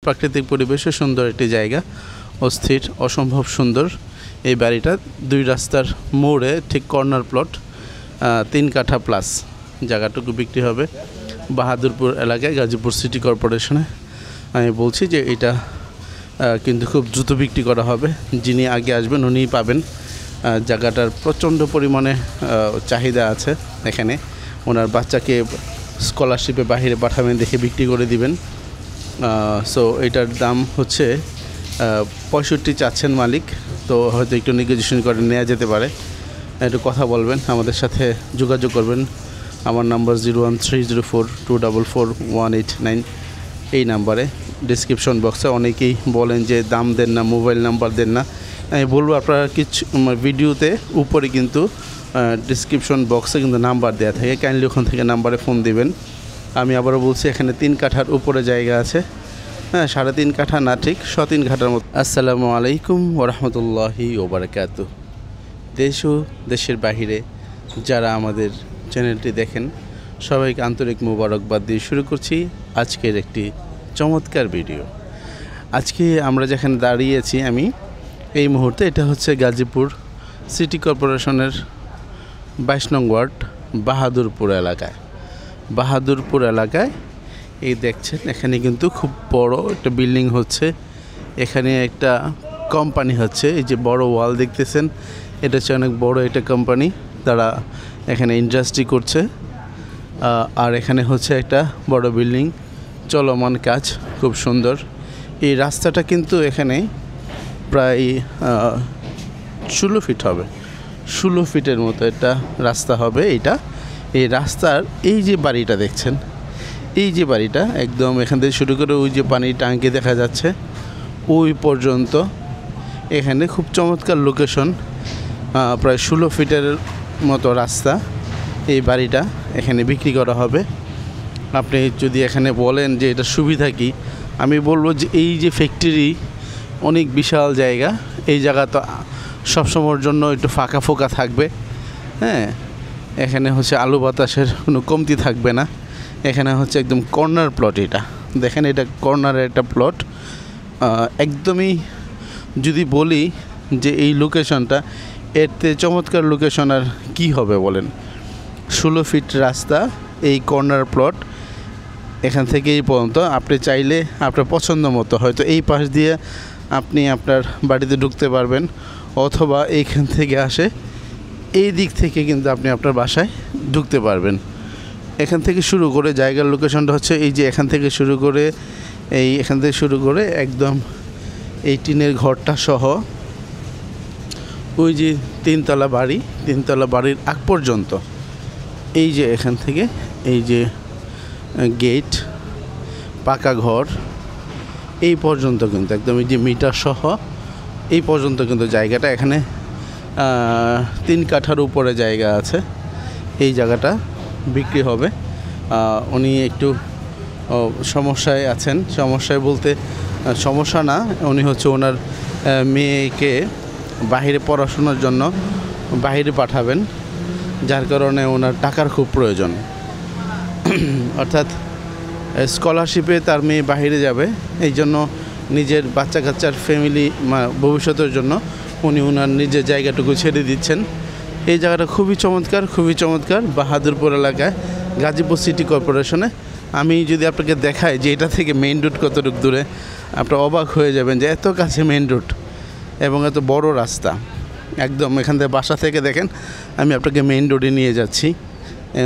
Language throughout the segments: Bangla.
প্রাকৃতিক পরিবেশে সুন্দর একটি জায়গা, অস্থির, অসম্ভব সুন্দর এই বাড়িটা। 2 রাস্তার মোড়ে ঠিক কর্নার প্লট, 3 কাঠা প্লাস জায়গাটুকু বিক্রি হবে বাহাদুরপুর এলাকায়, গাজীপুর সিটি কর্পোরেশনে। আমি বলছি যে এটা কিন্তু খুব দ্রুত বিক্রি করা হবে। যিনি আগে আসবেন উনিই পাবেন। জায়গাটার প্রচণ্ড পরিমাণে চাহিদা আছে এখানে। ওনার বাচ্চাকে স্কলারশিপে বাইরে পাঠাবেন দেখে বিক্রি করে দিবেন। সো এটার দাম হচ্ছে 65 চাচ্ছেন মালিক, তো হয়তো একটু নেগোসিয়েশন করে নেওয়া যেতে পারে। একটু কথা বলবেন, আমাদের সাথে যোগাযোগ করবেন। আমার নাম্বার 01304244189 এই নাম্বারে। ডিসক্রিপশন বক্সে অনেকেই বলেন যে দাম দেন না, মোবাইল নাম্বার দেন না। আমি বলবো আপনারা কিছু ভিডিওতে উপরে কিন্তু ডিসক্রিপশন বক্সে কিন্তু নাম্বার দেওয়া থাকে, কাইন্ডলি ওখান থেকে নাম্বারে ফোন দিবেন। আমি আবারও বলছি এখানে 3 কাঠার উপরে জায়গা আছে, 3.5 কাঠা না, ঠিক 3 কাঠার মতো। আসসালামু আলাইকুম ওরহমতুল্লাহি ওবারাকাতু। দেশ ও দেশের বাহিরে যারা আমাদের চ্যানেলটি দেখেন সবাইকে আন্তরিক মোবারকবাদ দিয়ে শুরু করছি আজকের একটি চমৎকার ভিডিও। আজকে আমরা যেখানে দাঁড়িয়েছি আমি এই মুহূর্তে, এটা হচ্ছে গাজীপুর সিটি কর্পোরেশনের 22 নং ওয়ার্ড বাহাদুরপুর এলাকায়। এই দেখছেন এখানে কিন্তু খুব বড় একটা বিল্ডিং হচ্ছে, এখানে একটা কোম্পানি হচ্ছে। এই যে বড় ওয়াল দেখতেছেন, এটা হচ্ছে অনেক বড় একটা কোম্পানি, তারা এখানে ইন্ডাস্ট্রি করছে। আর এখানে হচ্ছে একটা বড় বিল্ডিং, চলমান কাজ, খুব সুন্দর। এই রাস্তাটা কিন্তু এখানে প্রায় 16 ফিট হবে, 16 ফিটের মতো একটা রাস্তা হবে এটা। এই রাস্তার এই যে বাড়িটা দেখছেন, এই যে বাড়িটা একদম এখান থেকে শুরু করে ওই যে পানির ট্যাঙ্কি দেখা যাচ্ছে ওই পর্যন্ত, এখানে খুব চমৎকার লোকেশন, প্রায় 16 ফিটের মতো রাস্তা। এই বাড়িটা এখানে বিক্রি করা হবে। আপনি যদি এখানে বলেন যে এটা সুবিধা কি, আমি বলবো যে এই যে ফ্যাক্টরি অনেক বিশাল জায়গা, এই জায়গা তো সবসময়ের জন্য একটু ফাঁকা ফোকা থাকবে। এখানে হচ্ছে আলো বাতাসের কোনো কমতি থাকবে না। এখানে হচ্ছে একদম কর্নার প্লট, এটা দেখেন, এটা কর্নারের একটা প্লট। একদমই যদি বলি যে এই লোকেশনটা, এতে চমৎকার লোকেশন আর কী হবে বলেন। 16 ফিট রাস্তা, এই কর্নার প্লট, এখান থেকে এই পর্যন্ত। আপনি চাইলে আপনার পছন্দ মতো হয়তো এই পাশ দিয়ে আপনি আপনার বাড়িতে ঢুকতে পারবেন, অথবা এইখান থেকে আসে এই দিক থেকে কিন্তু আপনি আপনার বাসায় ঢুকতে পারবেন। এখান থেকে শুরু করে জায়গার লোকেশনটা হচ্ছে এই যে এখান থেকে শুরু করে একদম এই টিনের ঘরটা সহ ওই যে 3 তলা বাড়ির আগ পর্যন্ত, এই যে এখান থেকে এই যে গেট, পাকা ঘর, এই পর্যন্ত কিন্তু একদম এই যে মিটার সহ এই পর্যন্ত কিন্তু জায়গাটা, এখানে 3 কাঠার উপরে জায়গা আছে। এই জায়গাটা বিক্রি হবে। উনি একটু সমস্যায় আছেন, সমস্যায় বলতে সমস্যা না, উনি হচ্ছে ওনার মেয়েকে বাইরে পড়াশোনার জন্য বাইরে পাঠাবেন, যার কারণে ওনার টাকার খুব প্রয়োজন। অর্থাৎ স্কলারশিপে তার মেয়ে বাইরে যাবে, এই জন্য নিজের বাচ্চা কাচ্চার ফ্যামিলি ভবিষ্যতের জন্য উনি ওনার নিজের জায়গাটুকু ছেড়ে দিচ্ছেন। এই জায়গাটা খুবই চমৎকার বাহাদুরপুর এলাকায়, গাজীপুর সিটি কর্পোরেশনে। আমি যদি আপনাকে দেখাই যে এটা থেকে মেইন রোড কতটুকু দূরে, আপনারা অবাক হয়ে যাবেন যে এত কাছে মেইন রোড এবং এত বড় রাস্তা। একদম এখান থেকে বাসা থেকে দেখেন আমি আপনাকে মেইন রোডে নিয়ে যাচ্ছি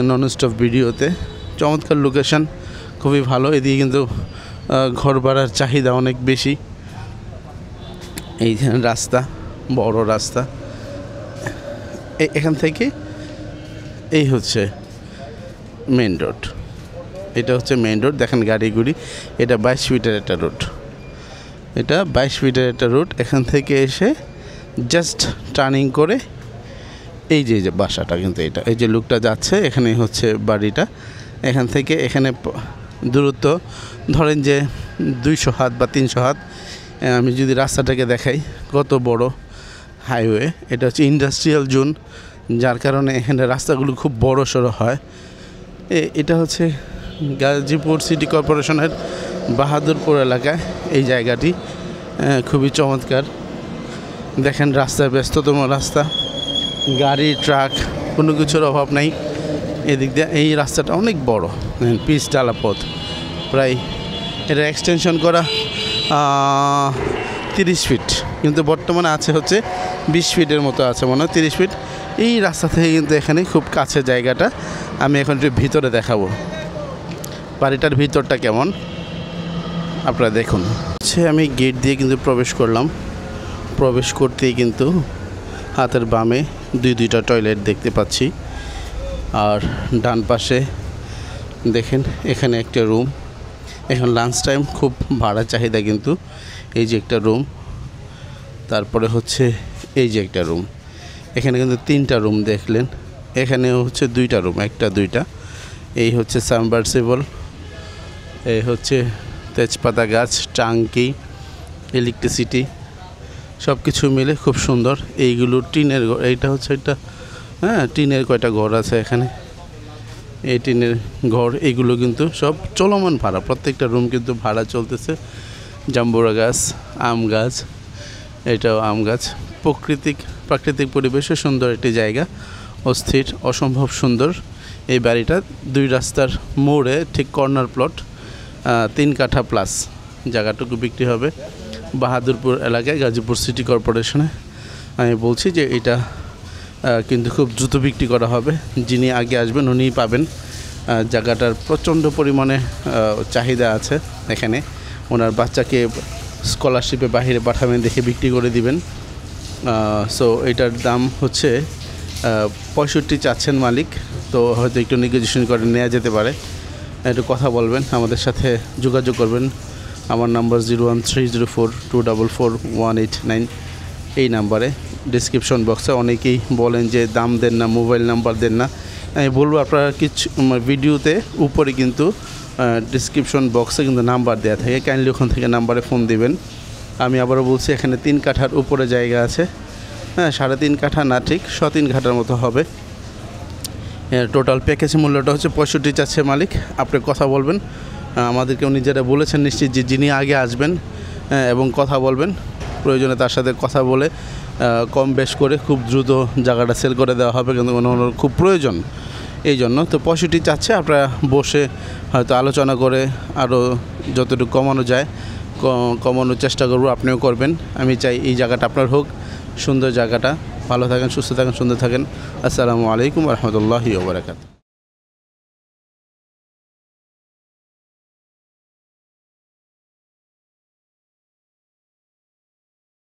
নন স্টপ ভিডিওতে। চমৎকার লোকেশন, খুবই ভালো। এদিকে কিন্তু ঘর ভাড়ার চাহিদা অনেক বেশি। এই রাস্তা, বড় রাস্তা, এখান থেকে এই হচ্ছে মেইন রোড, এটা হচ্ছে মেইন রোড। দেখেন গাড়িগুড়ি, এটা 22 ফিটের একটা রোড। এখান থেকে এসে জাস্ট টার্নিং করে এই যে বাসাটা কিন্তু এটা, এই যে লোকটা যাচ্ছে এখানে হচ্ছে বাড়িটা। এখান থেকে এখানে দূরত্ব ধরেন যে 200 হাত বা 300 হাত। আমি যদি রাস্তাটাকে দেখাই, কত বড় হাইওয়ে। এটা হচ্ছে ইন্ডাস্ট্রিয়াল জোন, যার কারণে এখানে রাস্তাগুলো খুব বড় সড়ো হয়। এটা হচ্ছে গাজীপুর সিটি কর্পোরেশনের বাহাদুরপুর এলাকায় এই জায়গাটি খুবই চমৎকার। দেখেন রাস্তার ব্যস্ততম রাস্তা, গাড়ি ট্রাক কোনো কিছুর অভাব নাই। এদিক দিয়ে এই রাস্তাটা অনেক বড়, পিচ ডালা পথ, প্রায় এটা এক্সটেনশন করা 30 ফিট, কিন্তু বর্তমানে আছে হচ্ছে 20 ফিটের মতো আছে মনে হয়, 30 ফিট। এই রাস্তা থেকে কিন্তু এখানে খুব কাছে জায়গাটা। আমি এখন একটু ভিতরে দেখাবো বাড়িটার ভিতরটা কেমন, আপনারা দেখুন। আমি গেট দিয়ে কিন্তু প্রবেশ করলাম। প্রবেশ করতেই কিন্তু হাতের বামে দুইটা টয়লেট দেখতে পাচ্ছি, আর ডান পাশে দেখেন এখানে একটা রুম। এখন লাঞ্চ টাইম, খুব ভাড়া চাহিদা কিন্তু। এই যে একটা রুম, তারপরে হচ্ছে এই যে একটা রুম। এখানে কিন্তু 3টা রুম দেখলেন, এখানে হচ্ছে 2টা রুম, একটা 2টা। এই হচ্ছে সাবমার্সিবল, এই হচ্ছে তেজপাতা গাছ, টাঙ্কি, ইলেকট্রিসিটি, সব কিছু মিলে খুব সুন্দর। এইগুলো টিনের ঘর, এইটা হচ্ছে একটা টিনের কয়টা ঘর আছে এখানে, এই টিনের ঘর। এইগুলো কিন্তু সব চলমান ভাড়া, প্রত্যেকটা রুম কিন্তু ভাড়া চলতেছে। জাম্বুরা গাছ, আম গাছ, এটাও আম গাছ। প্রাকৃতিক পরিবেশে সুন্দর একটি জায়গা, অস্থির, অসম্ভব সুন্দর। এই বাড়িটা 2 রাস্তার মোড়ে, ঠিক কর্নার প্লট, 3 কাঠা প্লাস জায়গাটুকু বিক্রি হবে বাহাদুরপুর এলাকায়, গাজীপুর সিটি কর্পোরেশনে। আমি বলছি যে এটা কিন্তু খুব দ্রুত বিক্রি করা হবে। যিনি আগে আসবেন উনিই পাবেন। জায়গাটার প্রচণ্ড পরিমাণে চাহিদা আছে এখানে। ওনার বাচ্চাকে স্কলারশিপে বাইরে পাঠাবেন দেখে বিক্রি করে দিবেন। সো এটার দাম হচ্ছে 65 চাচ্ছেন মালিক, তো হয়তো একটু নেগোসিয়েশন করে নেওয়া যেতে পারে। একটু কথা বলবেন, আমাদের সাথে যোগাযোগ করবেন। আমার নাম্বার 01304244189, এই নাম্বারে। ডিসক্রিপশন বক্সে অনেকেই বলেন যে দাম দেন না, মোবাইল নাম্বার দেন না। আমি বলবো আপনারা কিছু ভিডিওতে উপরে কিন্তু ডিসক্রিপশন বক্সে কিন্তু নাম্বার দেওয়া থাকে, কাইন্ডলি ওখান থেকে নাম্বারে ফোন দিবেন। আমি আবারও বলছি, এখানে 3 কাঠার উপরে জায়গা আছে, 3.5 কাঠা না, ঠিক 3 কাঠার মতো হবে। টোটাল প্যাকেজ মূল্যটা হচ্ছে 65 চাচ্ছে মালিক। আপনি কথা বলবেন, আমাদেরকে উনি যেটা বলেছেন নিশ্চিত যে যিনি আগে আসবেন এবং কথা বলবেন, প্রয়োজনে তার সাথে কথা বলে কম বেশ করে খুব দ্রুত জায়গাটা সেল করে দেওয়া হবে, কিন্তু ওনার খুব প্রয়োজন এই জন্য। তো 65 চাচ্ছে, আপনারা বসে হয়তো আলোচনা করে আরও যতটুকু কমানো যায় কমানোর চেষ্টা করব, আপনিও করবেন। আমি চাই এই জায়গাটা আপনার হোক, সুন্দর জায়গাটা। ভালো থাকেন, সুস্থ থাকেন, সুন্দর থাকেন। আসসালামু আলাইকুম ওয়া রাহমাতুল্লাহি ওয়া বারাকাতুহু।